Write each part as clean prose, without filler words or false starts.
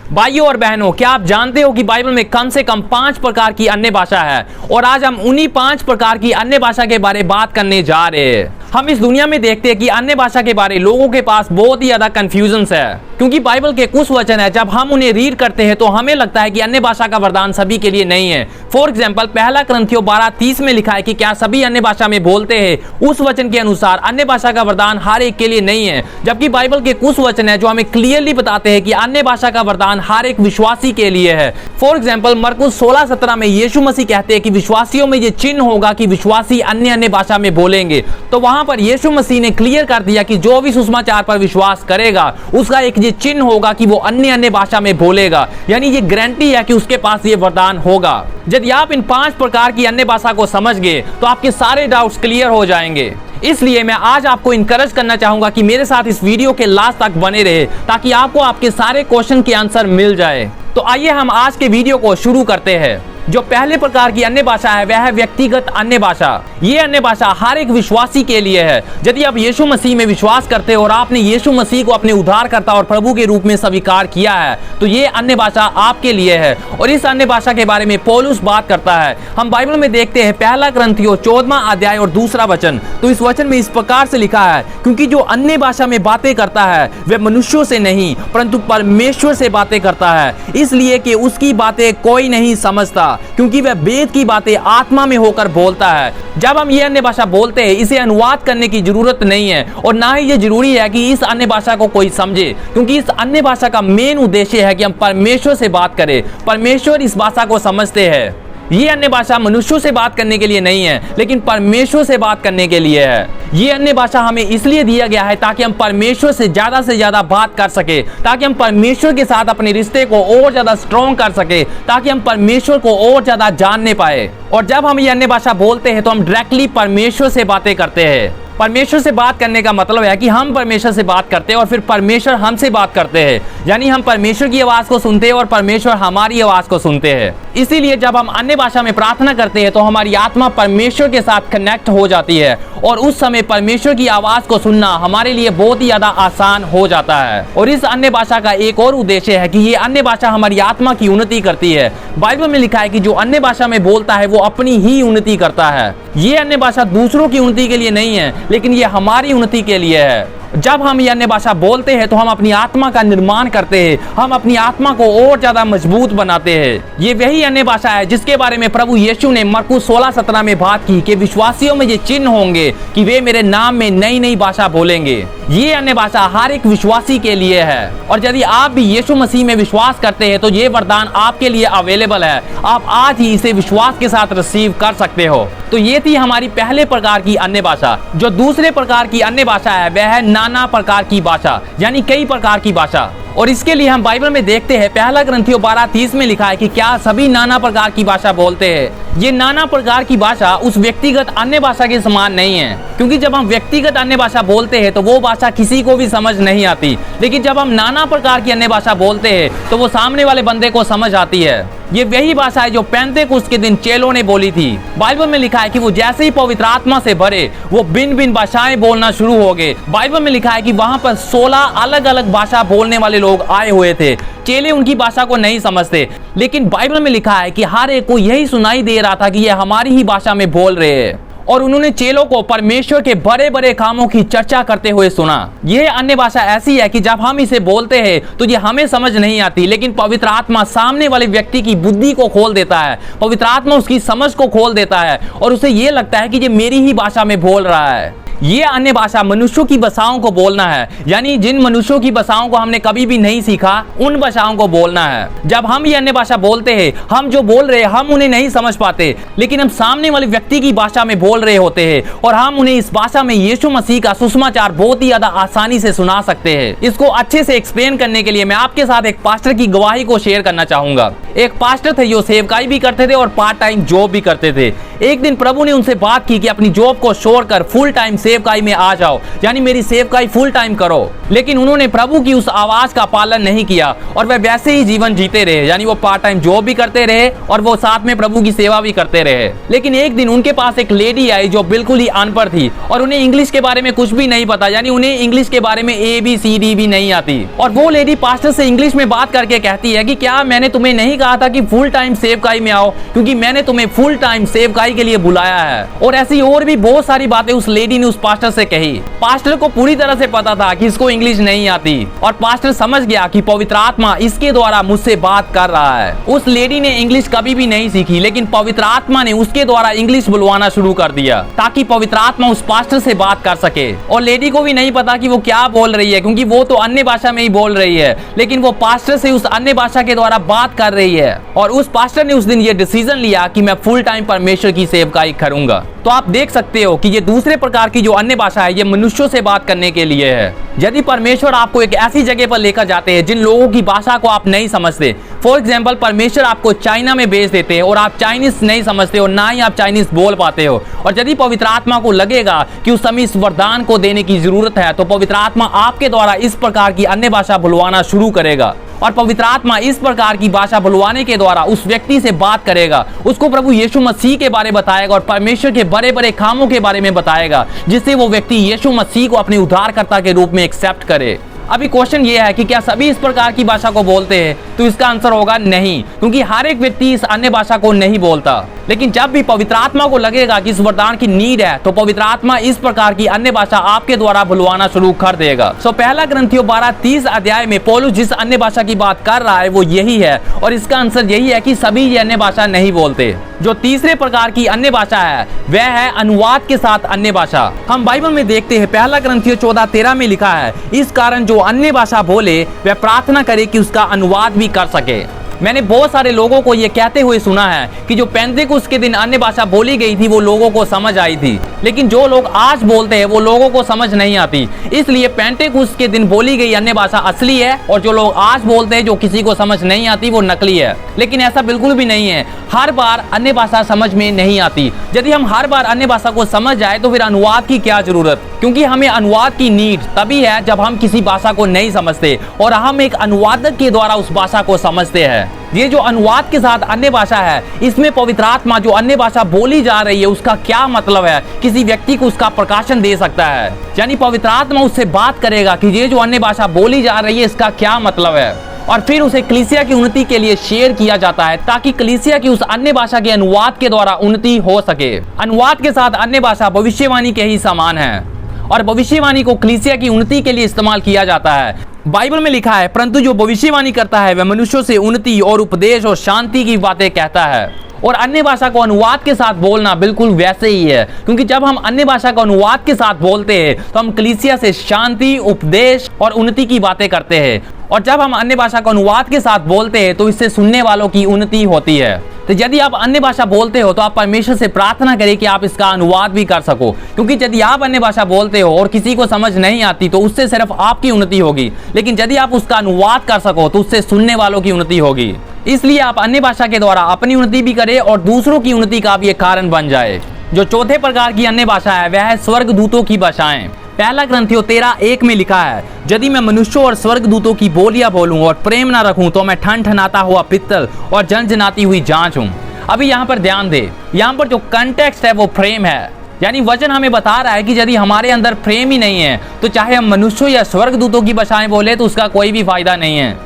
भाइयों और बहनों, क्या आप जानते हो कि बाइबल में कम से कम 5 प्रकार की अन्य भाषा है। और आज हम उन्हीं 5 प्रकार की अन्य भाषा के बारे में बात करने जा रहे हैं। हम इस दुनिया में देखते हैं कि अन्य भाषा के बारे लोगों के पास बहुत ही ज्यादा कंफ्यूजन है, क्योंकि बाइबल के कुछ वचन है जब हम उन्हें रीड करते हैं तो हमें लगता है कि अन्य भाषा का वरदान सभी के लिए नहीं है। फॉर एग्जाम्पल, पहला कुरिन्थियों 12:30 में लिखा है कि क्या सभी अन्य भाषा में बोलते हैं। उस वचन के अनुसार अन्य भाषा का वरदान हर एक के लिए नहीं है, जबकि बाइबल के कुछ वचन है जो हमें क्लियरली बताते हैं कि अन्य भाषा का वरदान हर एक विश्वासी के लिए है। फॉर एग्जाम्पल, मरकुस 16:17 में यीशु मसीह कहते हैं कि विश्वासियों में ये चिन्ह होगा कि विश्वासी अन्य भाषा में बोलेंगे। तो वहां पर यीशु मसीह ने क्लियर कर दिया कि जो भी सुसमाचार पर विश्वास करेगा उसका एक ये चिन्ह होगा कि वो अन्य भाषा में बोलेगा, यानी ये गारंटी है कि उसके पास ये वरदान होगा। यदि आप इन 5 प्रकार की अन्य भाषा को समझ गए तो आपके सारे डाउट्स क्लियर हो जाएंगे। इसलिए मैं आज आपको इनकरेज करना चाहूंगा कि मेरे साथ इस वीडियो के लास्ट तक बने रहे, ताकि आपको आपके सारे क्वेश्चन के आंसर मिल जाए। तो आइए हम आज के वीडियो को शुरू करते हैं। जो पहले प्रकार की अन्य भाषा है वह है व्यक्तिगत अन्य भाषा। ये अन्य भाषा हर एक विश्वासी के लिए है। यदि आप यीशु मसीह में विश्वास करते हो और आपने यीशु मसीह को अपने उद्धारकर्ता और प्रभु के रूप में स्वीकार किया है तो ये अन्य भाषा आपके लिए है। और इस अन्य भाषा के बारे में पौलुस बात करता है। हम बाइबल में देखते हैं पहला कुरिन्थियों 14वां अध्याय और 2 वचन। तो इस वचन में इस प्रकार से लिखा है, क्योंकि जो अन्य भाषा में बातें करता है वह मनुष्यों से नहीं परंतु परमेश्वर से बातें करता है, इसलिए कि उसकी बातें कोई नहीं समझता, क्योंकि वह वेद की बातें आत्मा में होकर बोलता है। जब हम ये अन्य भाषा बोलते हैं इसे अनुवाद करने की जरूरत नहीं है, और ना ही ये जरूरी है कि इस अन्य भाषा को कोई समझे, क्योंकि इस अन्य भाषा का मेन उद्देश्य है कि हम परमेश्वर से बात करें। परमेश्वर इस भाषा को समझते हैं। ये अन्य भाषा मनुष्यों से बात करने के लिए नहीं है, लेकिन परमेश्वर से बात करने के लिए है। ये अन्य भाषा हमें इसलिए दिया गया है ताकि हम परमेश्वर से ज्यादा बात कर सके, ताकि हम परमेश्वर के साथ अपने रिश्ते को और ज्यादा स्ट्रॉन्ग कर सके, ताकि हम परमेश्वर को और ज्यादा जानने पाए। और जब हम ये अन्य भाषा बोलते हैं तो हम डायरेक्टली परमेश्वर से बातें करते हैं। परमेश्वर से बात करने का मतलब है कि हम परमेश्वर से बात करते हैं और फिर परमेश्वर हमसे बात करते हैं, यानी हम परमेश्वर की आवाज को सुनते हैं और परमेश्वर हमारी आवाज को सुनते हैं। इसीलिए जब हम अन्य भाषा में प्रार्थना करते हैं तो हमारी आत्मा परमेश्वर के साथ कनेक्ट हो जाती है, और उस समय परमेश्वर की आवाज को सुनना हमारे लिए बहुत ही ज्यादा आसान हो जाता है। और इस अन्य भाषा का एक और उद्देश्य है कि ये अन्य भाषा हमारी आत्मा की उन्नति करती है। बाइबल में लिखा है कि जो अन्य भाषा में बोलता है वो अपनी ही उन्नति करता है। ये अन्य भाषा दूसरों की उन्नति के लिए नहीं है, लेकिन ये हमारी उन्नति के लिए है। जब हम ये अन्य भाषा बोलते हैं तो हम अपनी आत्मा का निर्माण करते हैं, हम अपनी आत्मा को और ज्यादा मजबूत बनाते हैं। ये वही अन्य भाषा है जिसके बारे में प्रभु यीशु ने मरकुस 16:17 में बात की कि विश्वासियों में ये चिन्ह होंगे कि वे मेरे नाम में नई भाषा बोलेंगे। ये अन्य भाषा हर एक विश्वासी के लिए है। और यदि आप भी यीशु मसीह में विश्वास करते हैं तो ये वरदान आपके लिए अवेलेबल है। आप आज ही इसे विश्वास के साथ रिसीव कर सकते हो। तो ये थी हमारी पहले प्रकार की अन्य भाषा। जो दूसरे प्रकार की अन्य भाषा है वह है नाना प्रकार की भाषा, यानी कई प्रकार की भाषा। और इसके लिए हम बाइबल में देखते हैं पहला कुरिन्थियों 12:30 में लिखा है कि क्या सभी नाना प्रकार की भाषा बोलते हैं। ये नाना प्रकार की भाषा उस व्यक्तिगत अन्य भाषा के समान नहीं है, क्योंकि जब हम व्यक्तिगत अन्य भाषा बोलते हैं तो वो भाषा किसी को भी समझ नहीं आती, लेकिन जब हम नाना प्रकार की अन्य भाषा बोलते हैं तो वो सामने वाले बंदे को समझ आती है। ये वही भाषा है जो पेंतेकुस्त के दिन चेलों ने बोली थी। बाइबल में लिखा है कि वो जैसे ही पवित्र आत्मा से भरे वो भिन्न भाषाएं बोलना शुरू हो गए। बाइबल में लिखा है कि वहां पर 16 अलग भाषा बोलने वाले लोग आए हुए थे। चेले उनकी भाषा को नहीं समझते, लेकिन बाइबल में लिखा है कि हर एक को यही सुनाई दे रहा था कि ये हमारी ही भाषा में बोल रहे हैं। और उन्होंने चेलों को परमेश्वर के बड़े कामों की चर्चा करते हुए सुना। यह अन्य भाषा ऐसी है कि जब हम इसे बोलते हैं तो ये हमें समझ नहीं आती, लेकिन पवित्र आत्मा सामने वाले व्यक्ति की बुद्धि को खोल देता है। पवित्र आत्मा उसकी समझ को खोल देता है और उसे ये लगता है कि ये मेरी ही भाषा में बोल रहा है। ये अन्य भाषा मनुष्यों की भाषाओं को बोलना है, यानी जिन मनुष्यों की भाषाओं को हमने कभी भी नहीं सीखा उन भाषाओं को बोलना है। जब हम ये अन्य भाषा बोलते हैं, हम जो बोल रहे हैं हम उन्हें नहीं समझ पाते, लेकिन हम सामने वाले व्यक्ति की भाषा में बोल रहे होते हैं और हम उन्हें इस भाषा में यीशु मसीह का सुसमाचार बहुत ही ज्यादा आसानी से सुना सकते हैं। इसको अच्छे से एक्सप्लेन करने के लिए मैं आपके साथ एक पास्टर की गवाही को शेयर करना चाहूंगा। एक पास्टर थे जो सेवकाई भी करते थे और पार्ट टाइम जॉब भी करते थे। एक दिन प्रभु ने उनसे बात की कि अपनी जॉब को छोड़कर फुल टाइम सेवकाई में आ जाओ, यानी मेरी सेवकाई फुल टाइम करो। लेकिन उन्होंने प्रभु की उस आवाज का पालन नहीं किया और वे वैसे ही जीवन जीते रहे, यानी वो पार्ट टाइम जॉब भी करते रहे और वो साथ में प्रभु की सेवा भी करते रहे। लेकिन एक दिन उनके पास एक लेडी आई जो बिल्कुल ही अनपढ़ थी और उन्हें इंग्लिश के बारे में कुछ भी नहीं पता, यानी उन्हें इंग्लिश के बारे में ABCD भी नहीं आती। और वो लेडी पास्टर से इंग्लिश में बात करके कहती है कि क्या मैंने तुम्हें नहीं कहा था कि फुल टाइम सेवकाई में आओ, क्योंकि मैंने तुम्हें फुल टाइम सेवकाई के लिए बुलाया है। और ऐसी और भी बहुत सारी बातें उस लेडी ने उस पास्टर से कही। पास्टर को पूरी तरह से पता था कि इसको इंग्लिश नहीं आती और पास्टर समझ गया कि पवित्र आत्मा इसके द्वारा मुझसे बात कर रहा है। उस लेडी ने इंग्लिश कभी भी नहीं सीखी, लेकिन पवित्र आत्मा ने उसके द्वारा इंग्लिश बुलवाना शुरू कर दिया ताकि पवित्र आत्मा उस पास्टर से बात कर सके। और लेडी को भी नहीं पता कि वो क्या बोल रही है, क्योंकि वो तो अन्य भाषा में ही बोल रही है, लेकिन वो पास्टर से उस अन्य भाषा के द्वारा बात कर रही है। और उस पास्टर ने उस दिन ये डिसीजन लिया कि मैं फुल टाइम परमेश्वर की सेवकाई करूंगा। तो आप देख सकते हो कि ये दूसरे प्रकार की जो अन्य भाषा है, ये मनुष्यों से बात करने के लिए है। यदि परमेश्वर आपको एक ऐसी जगह पर लेकर जाते हैं जिन लोगों की भाषा को आप नहीं समझते, फॉर एग्जाम्पल परमेश्वर आपको चाइना में भेज देते हैं और आप चाइनीज नहीं समझते हो, ना ही आप चाइनीज बोल पाते हो, और यदि पवित्र आत्मा को लगेगा कि उस समय इस वरदान को देने की जरूरत है, तो पवित्र आत्मा आपके द्वारा इस प्रकार की अन्य भाषा बुलवाना शुरू करेगा। और पवित्र आत्मा इस प्रकार की भाषा बुलवाने के द्वारा उस व्यक्ति से बात करेगा, उसको प्रभु यीशु मसीह के बारे में बताएगा और परमेश्वर के बड़े बड़े कामों के बारे में बताएगा, जिससे वो व्यक्ति यीशु मसीह को अपने उद्धारकर्ता के रूप में एक्सेप्ट करे। अभी क्वेश्चन ये है कि क्या सभी इस प्रकार की भाषा को बोलते हैं? तो इसका आंसर होगा नहीं, क्योंकि हर एक व्यक्ति इस अन्य भाषा को नहीं बोलता। लेकिन जब भी पवित्र आत्मा को लगेगा कि इस वरदान की नीड है, तो पवित्र आत्मा इस प्रकार की अन्य भाषा आपके द्वारा बुलवाना शुरू कर देगा। सो पहला ग्रंथियों 12:30 अध्याय में पौलुस जिस अन्य भाषा की बात कर रहा है वो यही है, और इसका आंसर यही है कि सभी ये अन्य भाषा नहीं बोलते। जो तीसरे प्रकार की अन्य भाषा है वह है अनुवाद के साथ अन्य भाषा। हम बाइबल में देखते हैं, पहला ग्रंथियों 14:13 में लिखा है, इस कारण जो अन्य भाषा बोले वह प्रार्थना करे कि उसका अनुवाद भी कर सके। मैंने बहुत सारे लोगों को ये कहते हुए सुना है कि जो पेंतेकुस्त के दिन अन्य भाषा बोली गई थी वो लोगों को समझ आई थी, लेकिन जो लोग आज बोलते हैं वो लोगों को समझ नहीं आती। इसलिए पेंतेकुस्त के दिन बोली गई अन्य भाषा असली है और जो लोग आज बोलते हैं जो किसी को समझ नहीं आती वो नकली है। लेकिन ऐसा बिल्कुल भी नहीं है, हर बार अन्य भाषा समझ में नहीं आती। यदि हम हर बार अन्य भाषा को समझ जाए तो फिर अनुवाद की क्या जरूरत, क्योंकि हमें अनुवाद की नीड तभी है जब हम किसी भाषा को नहीं समझते और हम एक अनुवादक के द्वारा उस भाषा को समझते हैं। ये जो अनुवाद के साथ अन्य भाषा है, इसमें पवित्र आत्मा जो अन्य भाषा बोली जा रही है उसका क्या मतलब है, किसी व्यक्ति को उसका प्रकाशन दे सकता है। यानी पवित्र आत्मा उससे बात करेगा कि ये जो अन्य भाषा बोली जा रही है इसका क्या मतलब है, और फिर उसे कलीसिया की उन्नति के लिए शेयर किया जाता है ताकि कलीसिया की उस अन्य भाषा के अनुवाद के द्वारा उन्नति हो सके। अनुवाद के साथ अन्य भाषा भविष्यवाणी के ही समान है और भविष्यवाणी को कलीसिया की उन्नति के लिए इस्तेमाल किया जाता है। बाइबल में लिखा है, परंतु जो भविष्यवाणी करता है वह मनुष्यों से उन्नति और उपदेश और शांति की बातें कहता है। और अन्य भाषा को अनुवाद के साथ बोलना बिल्कुल वैसे ही है, क्योंकि जब हम अन्य भाषा को अनुवाद के साथ बोलते हैं तो हम कलीसिया से शांति, उपदेश और उन्नति की बातें करते हैं, और जब हम अन्य भाषा को अनुवाद के साथ बोलते हैं तो इससे सुनने वालों की उन्नति होती है। तो यदि आप अन्य भाषा बोलते हो तो आप परमेश्वर से प्रार्थना करें कि आप इसका अनुवाद भी कर सको, क्योंकि यदि आप अन्य भाषा बोलते हो और किसी को समझ नहीं आती तो उससे सिर्फ आपकी उन्नति होगी, लेकिन यदि आप उसका अनुवाद कर सको तो उससे सुनने वालों की उन्नति होगी। इसलिए आप अन्य भाषा के द्वारा अपनी उन्नति भी करें और दूसरों की उन्नति का भी एक कारण बन जाए। जो चौथे प्रकार की अन्य भाषा है वह है स्वर्गदूतों की भाषाएं। पहला ग्रंथियों 13:1 में लिखा है, यदि मैं मनुष्यों और स्वर्गदूतों की बोलियां बोलूं और प्रेम ना रखूं तो मैं ठनठनाता हुआ पित्तल और झनझनाती हुई जांच हूं। अभी यहाँ पर ध्यान दे, यहाँ पर जो कंटेक्स्ट है वो प्रेम है, यानी वचन हमें बता रहा है कि यदि हमारे अंदर प्रेम ही नहीं है तो चाहे हम मनुष्यों या स्वर्गदूतों की भाषाएं बोले तो उसका कोई भी फायदा नहीं है।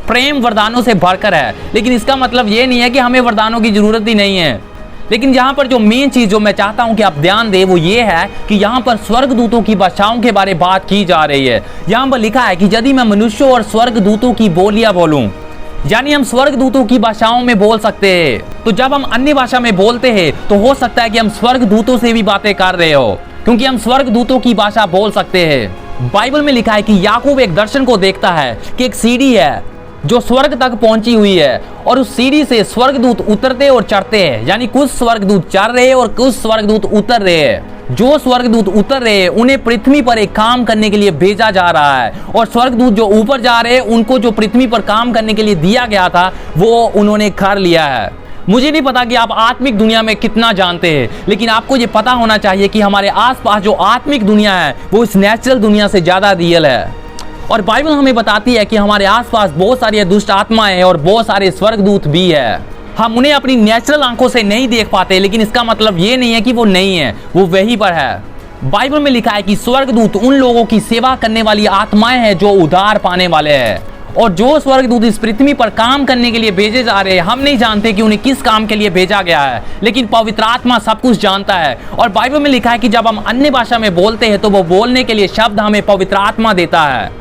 प्रेम वरदानों से भरकर है, लेकिन इसका मतलब ये नहीं है कि हमें वरदानों की जरूरत ही नहीं है। लेकिन यहाँ पर जो मेन चीज जो मैं चाहता हूँ कि आप ध्यान दें वो ये है कि यहाँ पर स्वर्गदूतों की भाषाओं के बारे में बात की जा रही है। यहाँ पर लिखा है कि यदि मैं मनुष्यों और स्वर्गदूतों की बोलियां बोलूं, यानी हम स्वर्गदूतों की भाषाओं में बोल सकते हैं। तो जब हम अन्य भाषा में बोलते हैं तो हो सकता है कि हम स्वर्गदूतों से भी बातें कर रहे हो, क्योंकि हम स्वर्गदूतों की भाषा बोल सकते हैं। बाइबल में लिखा है कि याकूब एक दर्शन को देखता है कि एक सीढ़ी है जो स्वर्ग तक पहुंची हुई है, और उस सीढ़ी से स्वर्गदूत उतरते और चढ़ते हैं, यानी कुछ स्वर्गदूत चढ़ रहे हैं और कुछ स्वर्गदूत उतर रहे हैं। जो स्वर्गदूत उतर रहे हैं उन्हें पृथ्वी पर एक काम करने के लिए भेजा जा रहा है, और स्वर्गदूत जो ऊपर जा रहे हैं उनको जो पृथ्वी पर काम करने के लिए दिया गया था वो उन्होंने कर लिया है। मुझे नहीं पता कि आप आत्मिक दुनिया में कितना जानते हैं, लेकिन आपको ये पता होना चाहिए कि हमारे आसपास जो आत्मिक दुनिया है वो इस नेचुरल दुनिया से ज्यादा रियल है। और बाइबल हमें बताती है कि हमारे आसपास बहुत सारी दुष्ट आत्माएं हैं और बहुत सारे स्वर्गदूत भी है। हम उन्हें अपनी नेचुरल आंखों से नहीं देख पाते, लेकिन इसका मतलब ये नहीं है कि वो नहीं है, वो वहीं पर है। बाइबल में लिखा है कि स्वर्गदूत उन लोगों की सेवा करने वाली आत्माएं हैं जो उद्धार पाने वाले हैं। और जो स्वर्गदूत इस पृथ्वी पर काम करने के लिए भेजे जा रहे हैं, हम नहीं जानते कि उन्हें किस काम के लिए भेजा गया है, लेकिन पवित्र आत्मा सब कुछ जानता है। और बाइबल में लिखा है कि जब हम अन्य भाषा में बोलते हैं तो वो बोलने के लिए शब्द हमें पवित्र आत्मा देता है।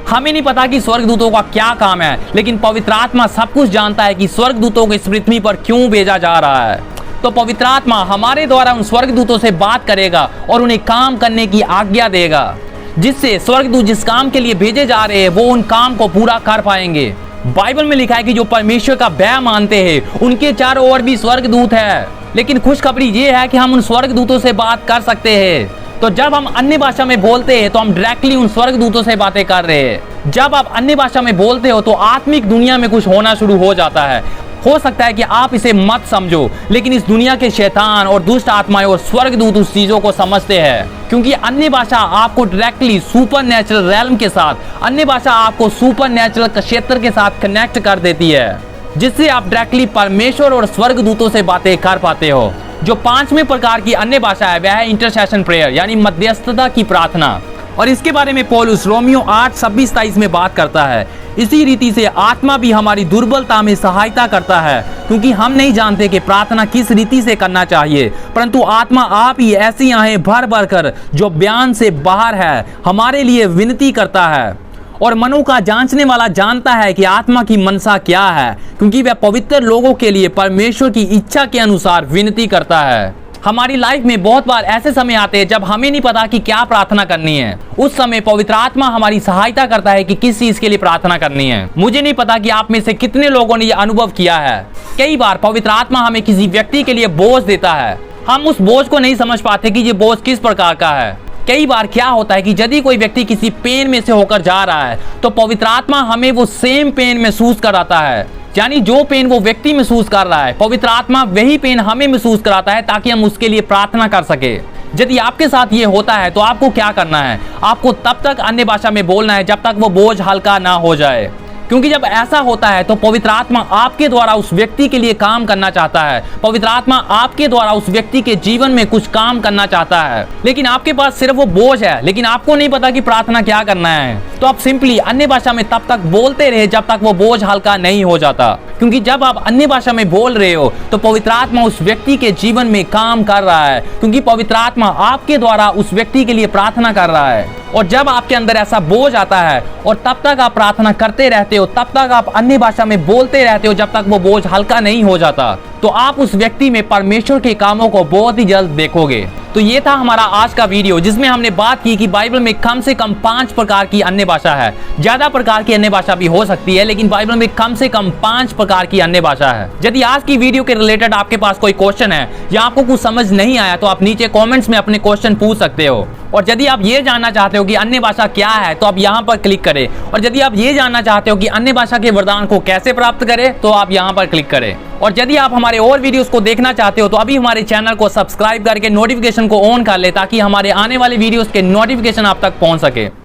हमें नहीं पता कि स्वर्गदूतों का क्या काम है, लेकिन पवित्र आत्मा सब कुछ जानता है कि स्वर्गदूतों को इस पृथ्वी पर क्यों भेजा जा रहा है। तो पवित्र आत्मा हमारे द्वारा उन स्वर्गदूतों से बात करेगा और उन्हें काम करने की आज्ञा देगा, जिससे स्वर्गदूत जिस काम के लिए भेजे जा रहे हैं वो उन काम को पूरा कर पाएंगे। बाइबल में लिखा है कि जो परमेश्वर का भय मानते हैं उनके चारों ओर भी स्वर्गदूत है। लेकिन खुशखबरी ये है कि हम उन स्वर्गदूतों से बात कर सकते हैं। तो जब हम अन्य भाषा में बोलते हैं तो हम डायरेक्टली उन स्वर्गदूतों से बातें कर रहे हैं। जब आप अन्य भाषा में बोलते हो तो आत्मिक दुनिया में कुछ होना शुरू हो जाता है। हो सकता है कि आप इसे मत समझो, लेकिन इस दुनिया के शैतान और दुष्ट आत्माएं और स्वर्गदूत उस चीजों को समझते हैं, क्योंकि अन्य भाषा आपको डायरेक्टली सुपर नेचुरल रेल्म के साथ, अन्य भाषा आपको सुपर नेचुरल क्षेत्र के साथ कनेक्ट कर देती है, जिससे आप डायरेक्टली परमेश्वर और स्वर्गदूतों से बातें कर पाते हो। जो पांचवें प्रकार की अन्य भाषा है वह है इंटरसेशन प्रेयर, यानी मध्यस्थता की प्रार्थना। और इसके बारे में पौलुस रोमियो 8:26-23 में बात करता है। इसी रीति से आत्मा भी हमारी दुर्बलता में सहायता करता है, क्योंकि हम नहीं जानते कि प्रार्थना किस रीति से करना चाहिए, परंतु आत्मा आप ही ऐसी आहें भर भर कर जो बयान से बाहर है हमारे लिए विनती करता है। और मनो का जांचने वाला जानता है कि आत्मा की मनसा क्या है, क्योंकि वह पवित्र लोगों के लिए परमेश्वर की इच्छा के अनुसार विनती करता है। हमारी लाइफ में बहुत बार ऐसे समय आते हैं जब हमें नहीं पता कि क्या प्रार्थना करनी है। उस समय पवित्र आत्मा हमारी सहायता करता है कि किस चीज के लिए प्रार्थना करनी है। मुझे नहीं पता कि आप में से कितने लोगों ने यह अनुभव किया है। कई बार पवित्र आत्मा हमें किसी व्यक्ति के लिए बोझ देता है। हम उस बोझ को नहीं समझ पाते कि ये बोझ किस प्रकार का है। कई बार क्या होता है कि यदि कोई व्यक्ति किसी पेन में से होकर जा रहा है तो पवित्र आत्मा हमें वो सेम पेन महसूस कराता है, यानी जो पेन वो व्यक्ति महसूस कर रहा है पवित्र आत्मा वही पेन हमें महसूस कराता है, ताकि हम उसके लिए प्रार्थना कर सके। यदि आपके साथ ये होता है तो आपको क्या करना है, आपको तब तक अन्य भाषा में बोलना है जब तक वो बोझ हल्का ना हो जाए, क्योंकि जब ऐसा होता है तो पवित्र आत्मा आपके द्वारा उस व्यक्ति के लिए काम करना चाहता है। पवित्र आत्मा आपके द्वारा उस व्यक्ति के जीवन में कुछ काम करना चाहता है, लेकिन आपके पास सिर्फ वो बोझ है, लेकिन आपको नहीं पता कि प्रार्थना क्या करना है। तो आप सिंपली अन्य भाषा में तब तक बोलते रहे जब तक वो बोझ हल्का नहीं हो जाता, क्योंकि जब आप अन्य भाषा में बोल रहे हो तो पवित्र आत्मा उस व्यक्ति के जीवन में काम कर रहा है, क्योंकि पवित्र आत्मा आपके द्वारा उस व्यक्ति के लिए प्रार्थना कर रहा है। और जब आपके अंदर ऐसा बोझ आता है और तब तक आप प्रार्थना करते रहते हो, तब तक आप अन्य भाषा में बोलते रहते हो जब तक वो बोझ हल्का नहीं हो जाता, तो आप उस व्यक्ति में परमेश्वर के कामों को बहुत ही जल्द देखोगे। तो ये था हमारा आज का वीडियो, जिसमें हमने बात की कि बाइबल में कम से कम 5 प्रकार की अन्य भाषा है। ज्यादा प्रकार की अन्य भाषा भी हो सकती है, लेकिन बाइबल में कम से कम 5 प्रकार की अन्य भाषा है। यदि आज की वीडियो के रिलेटेड आपके पास कोई क्वेश्चन है या आपको कुछ समझ नहीं आया तो आप नीचे कमेंट्स में अपने क्वेश्चन पूछ सकते हो। और यदि आप ये जानना चाहते हो कि अन्य भाषा क्या है तो आप यहाँ पर क्लिक करें। और यदि आप ये जानना चाहते हो कि अन्य भाषा के वरदान को कैसे प्राप्त करें तो आप यहाँ पर क्लिक करें। और यदि आप हमारे और वीडियोस को देखना चाहते हो तो अभी हमारे चैनल को सब्सक्राइब करके नोटिफिकेशन को ऑन कर ले, ताकि हमारे आने वाले वीडियोस के नोटिफिकेशन आप तक पहुंच सके।